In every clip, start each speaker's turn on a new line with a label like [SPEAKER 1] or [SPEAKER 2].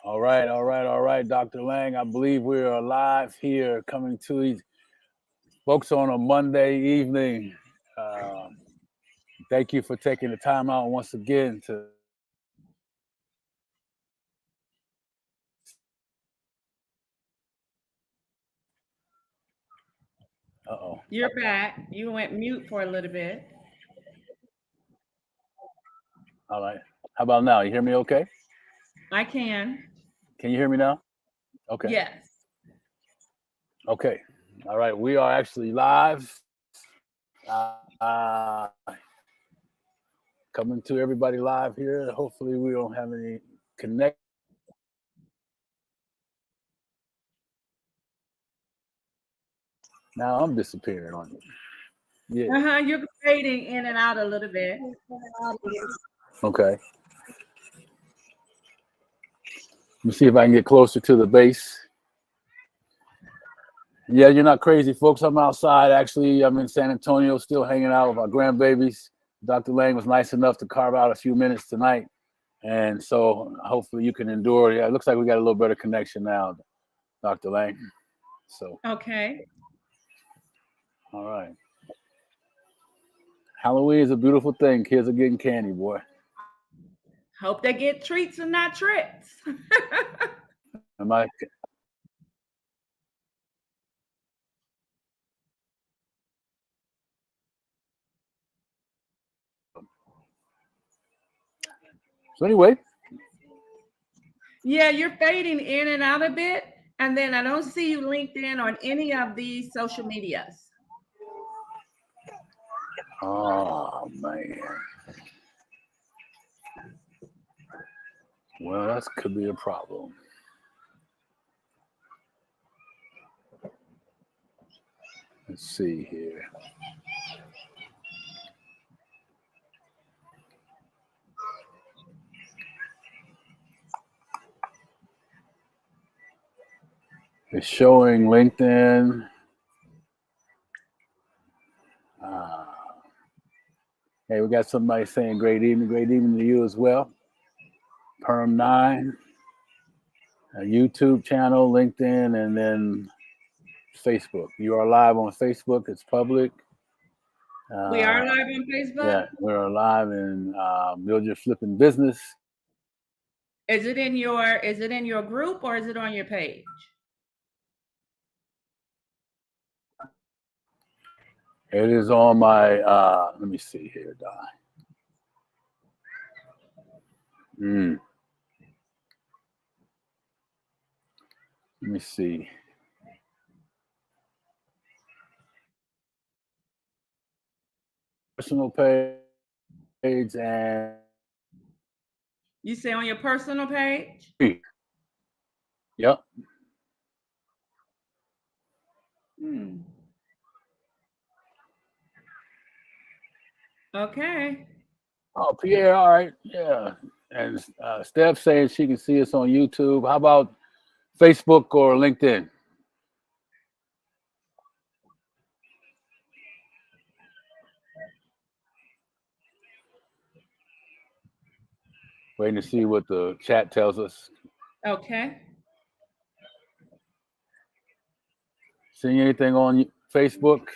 [SPEAKER 1] All right, all right, all right, Dr. Lang. I believe we are live here coming to you folks on a Monday evening. Uh, Thank you for taking the time out once again to. Uh-oh.
[SPEAKER 2] You're back. You went mute for a little bit.
[SPEAKER 1] All right. How about now? You hear me okay?
[SPEAKER 2] I can.
[SPEAKER 1] Can you hear me now? Okay.
[SPEAKER 2] Yes.
[SPEAKER 1] Okay. All right. We are actually live. Coming to everybody live here. Hopefully, we don't have any connect. Now I'm disappearing on you. Yeah.
[SPEAKER 2] You're fading in and out a little bit.
[SPEAKER 1] Okay. Let me see if I can get closer to the base. Yeah, you're not crazy, folks. I'm outside. Actually, I'm in San Antonio, still hanging out with our grandbabies. Dr. Lang was nice enough to carve out a few minutes tonight. And so hopefully you can endure. Yeah, it looks like we got a little better connection now, Dr. Lang. So,
[SPEAKER 2] Okay.
[SPEAKER 1] all right. Halloween is a beautiful thing. Kids are getting candy, boy.
[SPEAKER 2] Hope they get treats and not tricks.
[SPEAKER 1] Am I? So anyway,
[SPEAKER 2] Yeah, you're fading in and out a bit. And then I don't see you linked in on any of these social medias.
[SPEAKER 1] oh man. Well, that could be a problem. Let's see here. It's showing LinkedIn. Uh, hey, we got somebody saying great evening to you as well. Perm9, a YouTube channel, LinkedIn, and then Facebook. You are live on Facebook. It's public.
[SPEAKER 2] We are live on Facebook.
[SPEAKER 1] Yeah, we're live in Build Your Flippin Business.
[SPEAKER 2] Is it in your group or is it on your page?
[SPEAKER 1] It is on my. Let me see here, Di. Let me see. Personal page and.
[SPEAKER 2] You say on your personal page?
[SPEAKER 1] Yep.
[SPEAKER 2] Okay.
[SPEAKER 1] Oh, Pierre, all right. Yeah. And Steph saying she can see us on YouTube. How about Facebook or LinkedIn? Waiting to see what the chat tells us.
[SPEAKER 2] Okay.
[SPEAKER 1] Seeing anything on Facebook?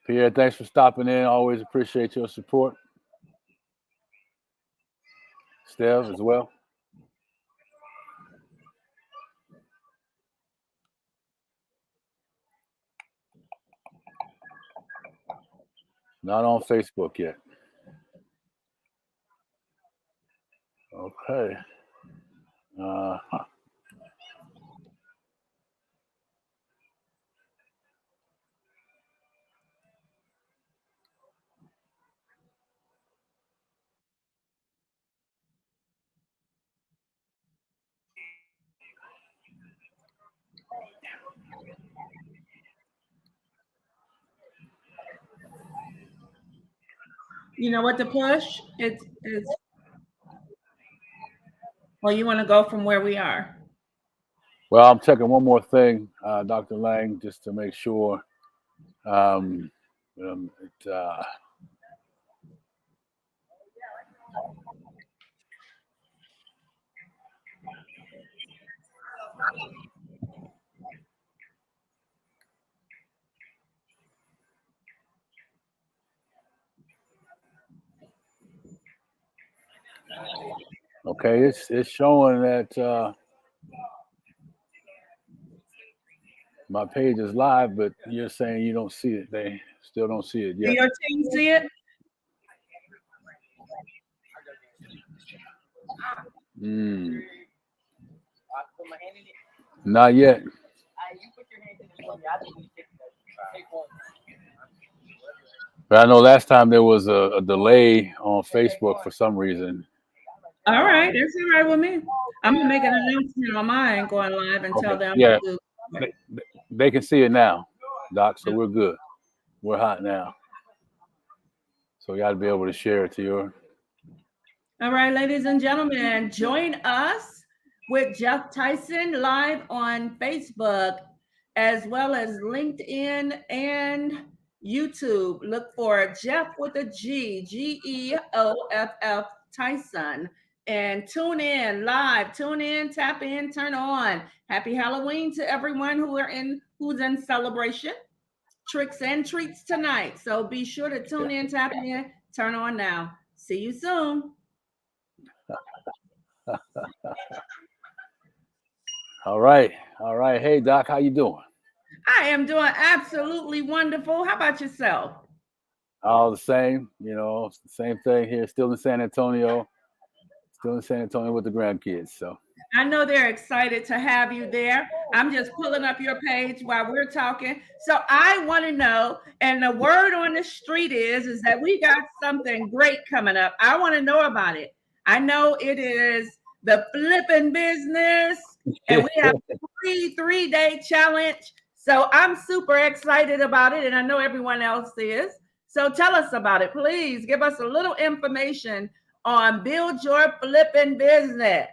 [SPEAKER 1] Pierre, thanks for stopping in. Always appreciate your support. Steph as well. Not on Facebook yet. Okay. Huh.
[SPEAKER 2] You know what to push? It's well, you want to go from where we are.
[SPEAKER 1] Well, I'm checking one more thing, Dr. Lang, just to make sure. Um, it, Okay, it's showing that my page is live, but you're saying you don't see it. They still don't see it
[SPEAKER 2] Do
[SPEAKER 1] yet.
[SPEAKER 2] your team see it?
[SPEAKER 1] Mm. Not yet. But I know last time there was a delay on Facebook for some reason.
[SPEAKER 2] All right, that's all right with me. I'm gonna make an announcement on mine going live and tell
[SPEAKER 1] Okay.
[SPEAKER 2] them
[SPEAKER 1] Yeah,
[SPEAKER 2] to.
[SPEAKER 1] they can see it now, Doc. So we're good. We're hot now. So you got to be able to share it to your.
[SPEAKER 2] All right, ladies and gentlemen, join us with Jeff Tyson live on Facebook as well as LinkedIn and YouTube. Look for Jeff with a G, Geoff Tyson. And tune in live, tune in, tap in, turn on. Happy Halloween to everyone who's in celebration. Tricks and treats tonight. So be sure to tune in, tap in, turn on now. See you soon.
[SPEAKER 1] All right. Hey, Doc, how you doing?
[SPEAKER 2] I am doing absolutely wonderful. How about yourself?
[SPEAKER 1] All the same. Same thing here. Still in San Antonio. Still in San Antonio with the grandkids. So
[SPEAKER 2] I know they're excited to have you there. I'm just pulling up your page while we're talking. So I want to know, and the word on the street is that we got something great coming up. I want to know about it. I know it is the flipping business, and we have a three-day challenge. So I'm super excited about it, and I know everyone else is. So tell us about it, please. Give us a little information on Build Your Flippin Business.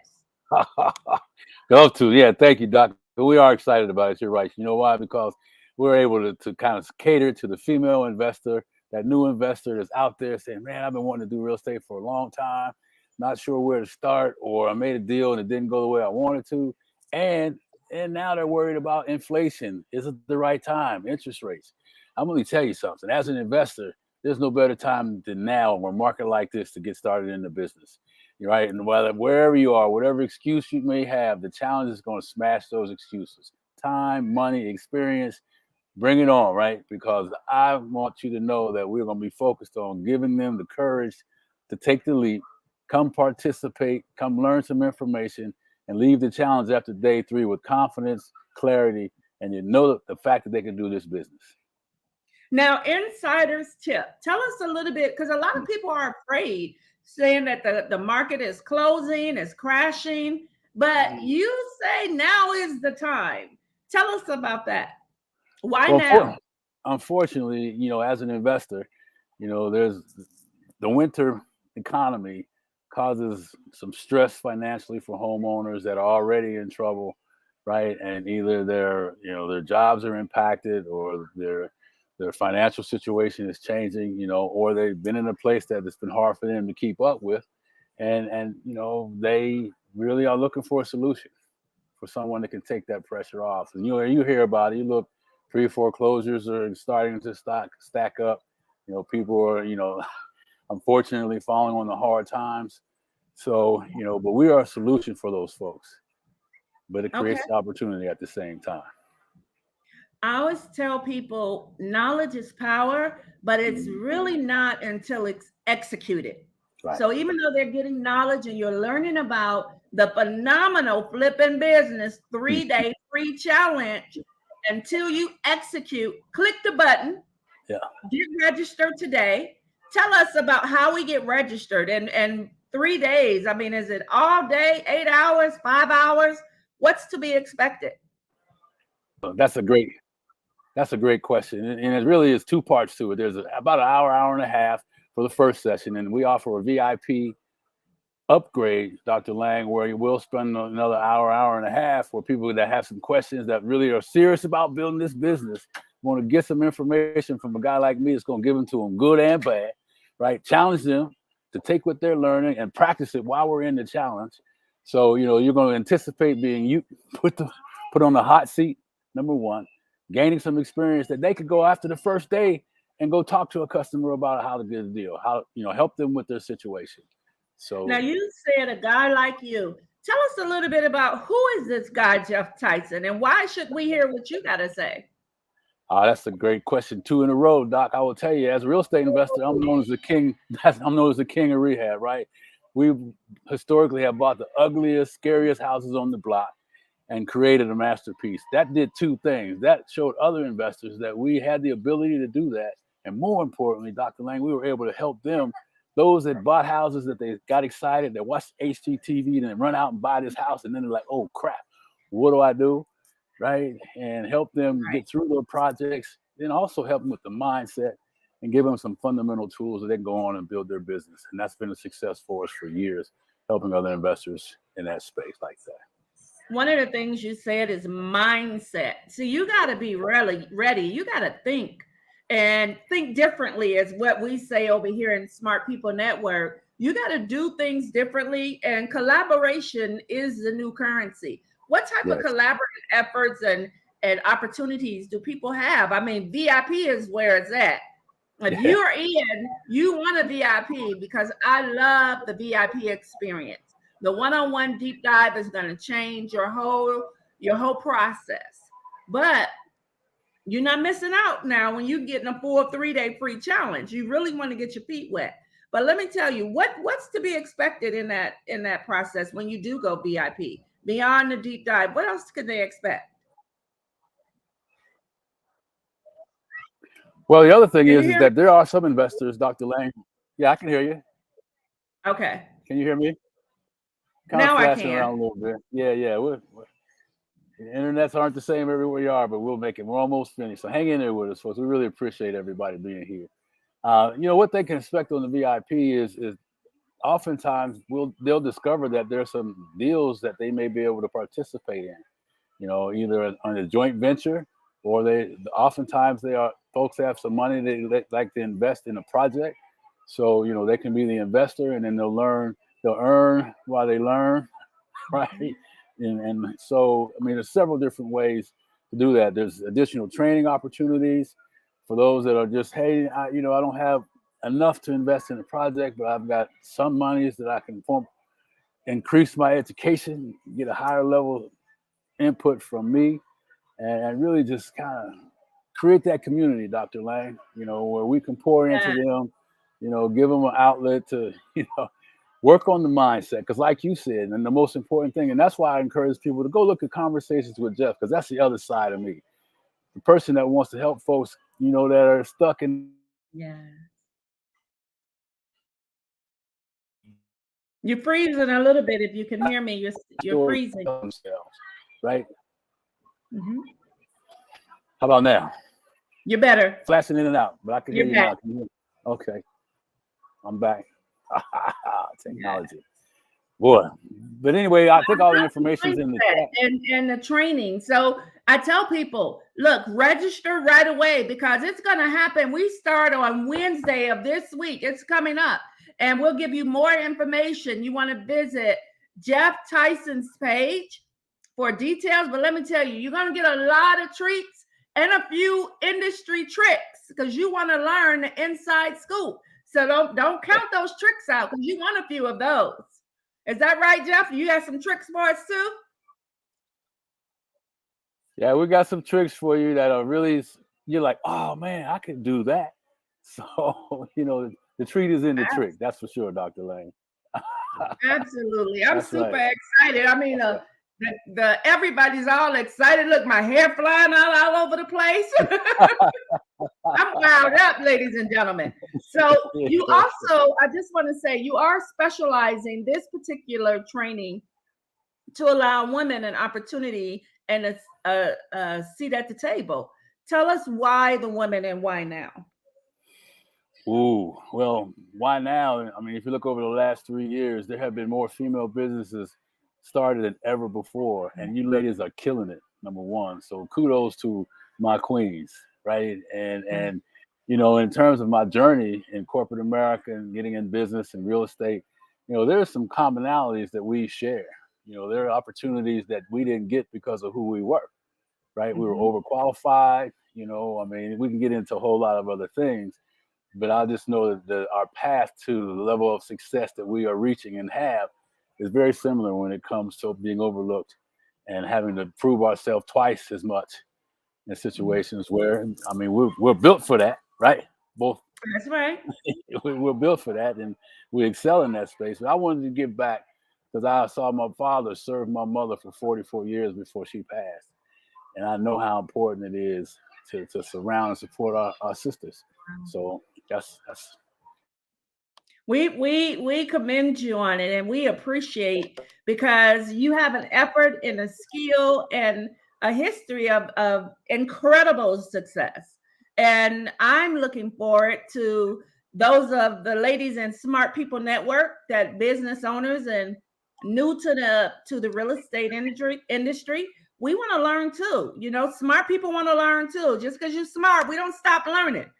[SPEAKER 1] Go to. Yeah, thank you, Doc. We are excited about it. You're right. You know why? Because we're able to kind of cater to the female investor, that new investor that's out there saying, man, I've been wanting to do real estate for a long time, not sure where to start, or I made a deal and it didn't go the way I wanted to. And now they're worried about inflation. Is it the right time? Interest rates. I'm going to tell you something. As an investor, there's no better time than now in a market like this to get started in the business. Right. And wherever you are, whatever excuse you may have, the challenge is going to smash those excuses. Time, money, experience, bring it on, right? Because I want you to know that we're going to be focused on giving them the courage to take the leap, come participate, come learn some information, and leave the challenge after day 3 with confidence, clarity, and the fact that they can do this business.
[SPEAKER 2] Now, insider's tip. Tell us a little bit, because a lot of people are afraid, saying that the market is closing, is crashing, but you say now is the time. Tell us about that. Why now?
[SPEAKER 1] Unfortunately, as an investor, there's the winter economy causes some stress financially for homeowners that are already in trouble, right? And either their jobs are impacted, or their financial situation is changing, or they've been in a place that it's been hard for them to keep up with. And they really are looking for a solution, for someone that can take that pressure off. And you hear about it, you look, 3 or 4 foreclosures are starting to stack up. People are, unfortunately falling on the hard times. So, but we are a solution for those folks, but it creates the opportunity at the same time.
[SPEAKER 2] I always tell people knowledge is power, but it's really not until it's executed. Right. So even though they're getting knowledge and you're learning about the phenomenal flipping business 3-day free challenge, until you execute, click the button, get registered today. Tell us about how we get registered and 3 days. I mean, is it all day, 8 hours, 5 hours? What's to be expected?
[SPEAKER 1] That's a great question. And it really is 2 parts to it. There's about an hour and a half for the first session. And we offer a VIP upgrade, Dr. Lang, where you will spend another hour and a half for people that have some questions that really are serious about building this business, want to get some information from a guy like me that's going to give them to them good and bad, right? Challenge them to take what they're learning and practice it while we're in the challenge. So, you're going to anticipate being put on the hot seat, number one, gaining some experience that they could go after the first day and go talk to a customer about how to get a deal, how, help them with their situation. So
[SPEAKER 2] now you said a guy like you. Tell us a little bit about who is this guy, Jeff Tyson, and why should we hear what you got to say?
[SPEAKER 1] That's a great question. 2 in a row, Doc. I will tell you, as a real estate investor, I'm known as the king. I'm known as the king of rehab, right? We historically have bought the ugliest, scariest houses on the block and created a masterpiece. That did 2 things. That showed other investors that we had the ability to do that. And more importantly, Dr. Lang, we were able to help them, those that bought houses that they got excited, that watched HGTV and then run out and buy this house. And then they're like, oh, crap, what do I do? Right? And help them get through their projects. Then also help them with the mindset and give them some fundamental tools that they can go on and build their business. And that's been a success for us for years, helping other investors in that space like that.
[SPEAKER 2] One of the things you said is mindset. So you got to be really ready. You got to think differently, is what we say over here in Smart People Network. You got to do things differently, and collaboration is the new currency. What type of collaborative efforts and opportunities do people have? I mean, VIP is where it's at. If you're in, you want a VIP, because I love the VIP experience. The one-on-one deep dive is going to change your whole process. But you're not missing out now when you're getting a full 3-day free challenge. You really want to get your feet wet. But let me tell you, what's to be expected in that process when you do go VIP? Beyond the deep dive, what else can they expect?
[SPEAKER 1] Well, the other thing is that there are some investors, Dr. Lang. Yeah, I can hear you.
[SPEAKER 2] Okay.
[SPEAKER 1] Can you hear me?
[SPEAKER 2] Now I can.
[SPEAKER 1] Around a little bit. Yeah. The internets aren't the same everywhere you are, but we'll make it. We're almost finished. So hang in there with us, folks. We really appreciate everybody being here. What they can expect on the VIP is oftentimes they'll discover that there's some deals that they may be able to participate in, either on a joint venture, or oftentimes folks have some money they like to invest in a project. So, they can be the investor, and then they'll earn while they learn, right? And so, I mean, there's several different ways to do that. There's additional training opportunities for those that are just, hey, I don't have enough to invest in a project, but I've got some monies that I can increase my education, get a higher level input from me, and really just kind of create that community, Dr. Lang, where we can pour into them, give them an outlet to, work on the mindset. Because like you said, and the most important thing, and that's why I encourage people to go look at Conversations with Jeff, because that's the other side of me. The person that wants to help folks, that are stuck in.
[SPEAKER 2] Yeah. You're freezing a little bit. If you can hear me, you're freezing.
[SPEAKER 1] Right?
[SPEAKER 2] Mm-hmm.
[SPEAKER 1] How about now?
[SPEAKER 2] You're better.
[SPEAKER 1] Flashing in and out, but I can hear you now. Can you hear me? Okay. I'm back. Technology. Boy. But anyway, I think all the information is in the chat.
[SPEAKER 2] And the training. So I tell people, look, register right away, because it's going to happen. We start on Wednesday of this week. It's coming up. And we'll give you more information. You want to visit Jeff Tyson's page for details. But let me tell you, you're going to get a lot of treats and a few industry tricks, because you want to learn the inside scoop. So don't count those tricks out, because you want a few of those. Is that right, Jeff? You have some tricks for us too?
[SPEAKER 1] Yeah, we got some tricks for you that are really, you're like, oh man, I could do that. So, the treat is in the trick. That's for sure, Dr. Lang.
[SPEAKER 2] Absolutely. I'm super excited. I mean, everybody's all excited. Look, my hair flying all over the place. I'm wound up, ladies and gentlemen. So you also, I just want to say, you are specializing this particular training to allow women an opportunity and a seat at the table. Tell us why the women and why now?
[SPEAKER 1] Ooh, well, why now? I mean, if you look over the last 3 years, there have been more female businesses started than ever before. And you ladies are killing it, number one. So kudos to my queens, right? And you know, in terms of my journey in corporate America and getting in business and real estate, you know, there's some commonalities that we share. You know, there are opportunities that we didn't get because of who we were, right? We were
[SPEAKER 2] Mhm.
[SPEAKER 1] overqualified. You know, I mean, we can get into a whole lot of other things, but I just know that our path to the level of success that we are reaching and have is very similar when it comes to being overlooked and having to prove ourselves twice as much in
[SPEAKER 2] Mhm.
[SPEAKER 1] situations where, I mean, we're built for that, right? Both
[SPEAKER 2] That's right.
[SPEAKER 1] we're built for that, and we excel in that space. But I wanted to give back because I saw my father serve my mother for 44 years before she passed, and I know how important it is to surround and support our sisters. So that's
[SPEAKER 2] We commend you on it, and we appreciate, because you have an effort and a skill and a history of incredible success. And I'm looking forward to those of the ladies in Smart People Network, that business owners and new to the real estate industry. We want to learn too. You know, smart people want to learn too. Just because you're smart, we don't stop learning.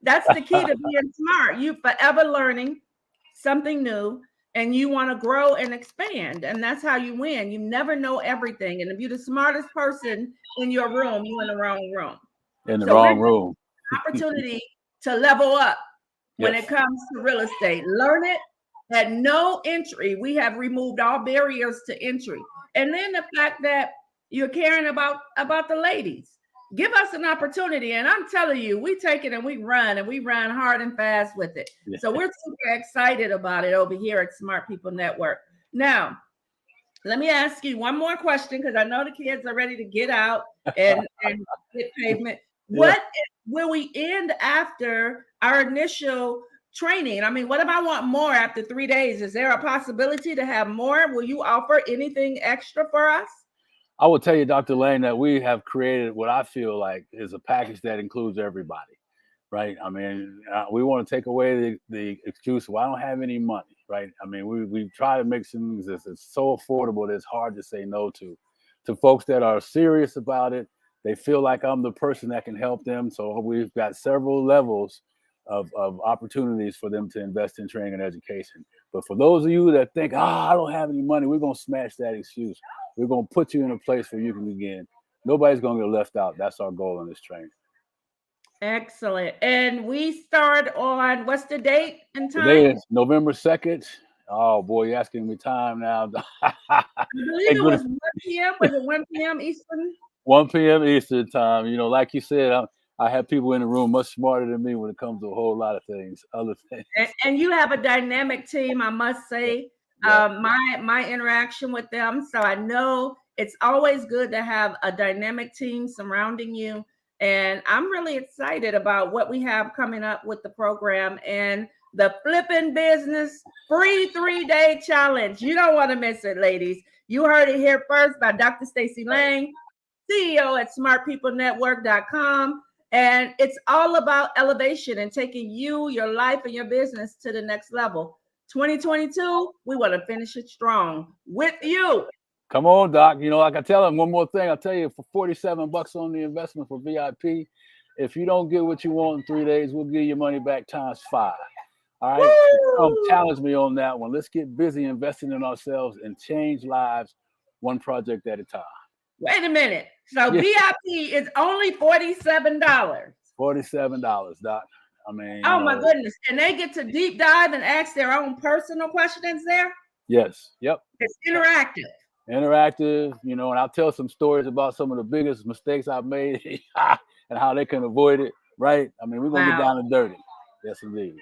[SPEAKER 2] That's the key to being smart. You forever learning something new, and you want to grow and expand. And that's how you win. You never know everything. And if you're the smartest person in your room, you're in the wrong room.
[SPEAKER 1] in the
[SPEAKER 2] So we're
[SPEAKER 1] wrong
[SPEAKER 2] giving
[SPEAKER 1] room.
[SPEAKER 2] you an opportunity to level up when
[SPEAKER 1] Yes,
[SPEAKER 2] it comes to real estate. Learn it at no entry. We have removed all barriers to entry. And then the fact that you're caring about the ladies. Give us an opportunity. And I'm telling you, we take it and we run hard and fast with it.
[SPEAKER 1] yeah.
[SPEAKER 2] So we're super excited about it over here at Smart People Network. Now, let me ask you one more question, because I know the kids are ready to get out and get pavement.
[SPEAKER 1] Yeah.
[SPEAKER 2] What will we end after our initial training? I mean, what if I want more after 3 days? Is there a possibility to have more? Will you offer anything extra for us?
[SPEAKER 1] I will tell you, Dr. Lang, that we have created what I feel like is a package that includes everybody, right? I mean, we want to take away the excuse, well, I don't have any money, right? I mean, we try to make some things that's so affordable that it's hard to say no to folks that are serious about it. They feel like I'm the person that can help them. So we've got several levels of opportunities for them to invest in training and education. But for those of you that think, I don't have any money, we're going to smash that excuse. We're going to put you in a place where you can begin. Nobody's going to get left out. That's our goal in this training.
[SPEAKER 2] Excellent. And we start on, what's the date and time?
[SPEAKER 1] Today is November 2nd. Oh, boy, you're asking me time now.
[SPEAKER 2] I believe
[SPEAKER 1] Hey,
[SPEAKER 2] it
[SPEAKER 1] good.
[SPEAKER 2] was 1 p.m. Was it 1 p.m. Eastern?
[SPEAKER 1] 1 p.m. Eastern time. You know, like you said, I have people in the room much smarter than me when it comes to a whole lot of things, other things.
[SPEAKER 2] And you have a dynamic team, I must say.
[SPEAKER 1] Yeah.
[SPEAKER 2] My interaction with them, so I know it's always good to have a dynamic team surrounding you. And I'm really excited about what we have coming up with the program and the Flippin' Business free 3-day challenge. You don't want to miss it, ladies. You heard it here first by Dr. Stacee Lang, CEO at smartpeoplenetwork.com. And it's all about elevation and taking you, your life, and your business to the next level. 2022, we want to finish it strong with you.
[SPEAKER 1] Come on, Doc. You know, like I tell them one more thing. I tell you, for $47 on the investment for VIP, if you don't get what you want in 3 days, we'll give you money back times 5. All right. Come challenge me on that one. Let's get busy investing in ourselves and change lives one project at a time.
[SPEAKER 2] Wait a minute. So
[SPEAKER 1] Yeah.
[SPEAKER 2] VIP is only $47.
[SPEAKER 1] $47, Doc. I mean,
[SPEAKER 2] oh my goodness. And they get to deep dive and ask their own personal questions there?
[SPEAKER 1] Yes. Yep.
[SPEAKER 2] It's interactive.
[SPEAKER 1] Interactive, you know, and I'll tell some stories about some of the biggest mistakes I've made and how they can avoid it, right? I mean, we're going to get down and dirty. Yes, indeed.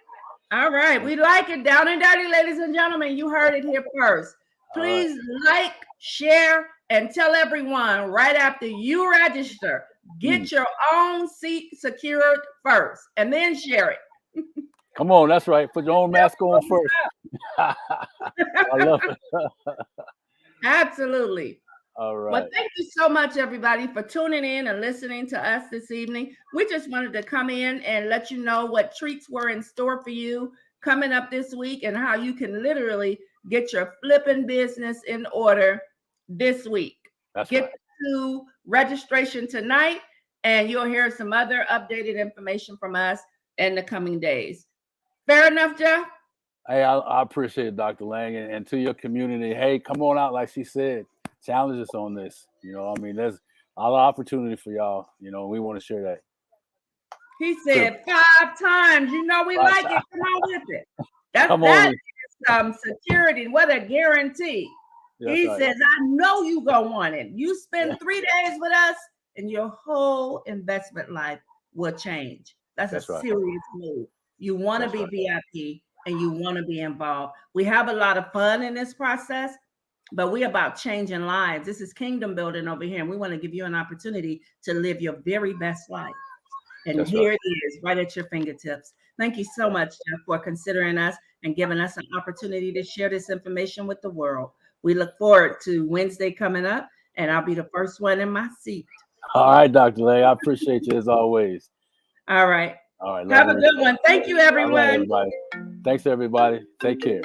[SPEAKER 2] All right. We like it down and dirty, ladies and gentlemen. You heard it here first. Please like, share, and tell everyone right after you register. Get your own seat secured first and then share it.
[SPEAKER 1] Come on. That's right. Put your own mask on first. I love it.
[SPEAKER 2] Absolutely.
[SPEAKER 1] All right.
[SPEAKER 2] Well, thank you so much, everybody, for tuning in and listening to us this evening. We just wanted to come in and let you know what treats were in store for you coming up this week and how you can literally get your flipping business in order this week.
[SPEAKER 1] That's
[SPEAKER 2] Get
[SPEAKER 1] right.
[SPEAKER 2] to registration tonight and you'll hear some other updated information from us in the coming days. Fair enough, Jeff?
[SPEAKER 1] Hey, I appreciate it, Dr. Lang, and to your community. Hey, come on out, like she said. Challenge us on this. You know, I mean, there's a lot of opportunity for y'all. You know, we want to share that.
[SPEAKER 2] He said 5 times. You know we like it. Come on with it. That is security. What a guarantee. He says, I know you gonna want it. You spend 3 days with us, and your whole investment life will change. That's a serious move. You want to be VIP, and you want to be involved. We have a lot of fun in this process, but we're about changing lives. This is kingdom building over here, and we want to give you an opportunity to live your very best life. And here it is, right at your fingertips. Thank you so much, Jeff, for considering us and giving us an opportunity to share this information with the world. We look forward to Wednesday coming up, and I'll be the first one in my seat.
[SPEAKER 1] All right, Dr. Lang, I appreciate you as always.
[SPEAKER 2] All right.
[SPEAKER 1] All right.
[SPEAKER 2] Have a good one. Thank you, everyone.
[SPEAKER 1] All right, everybody. Thanks, everybody. Take care.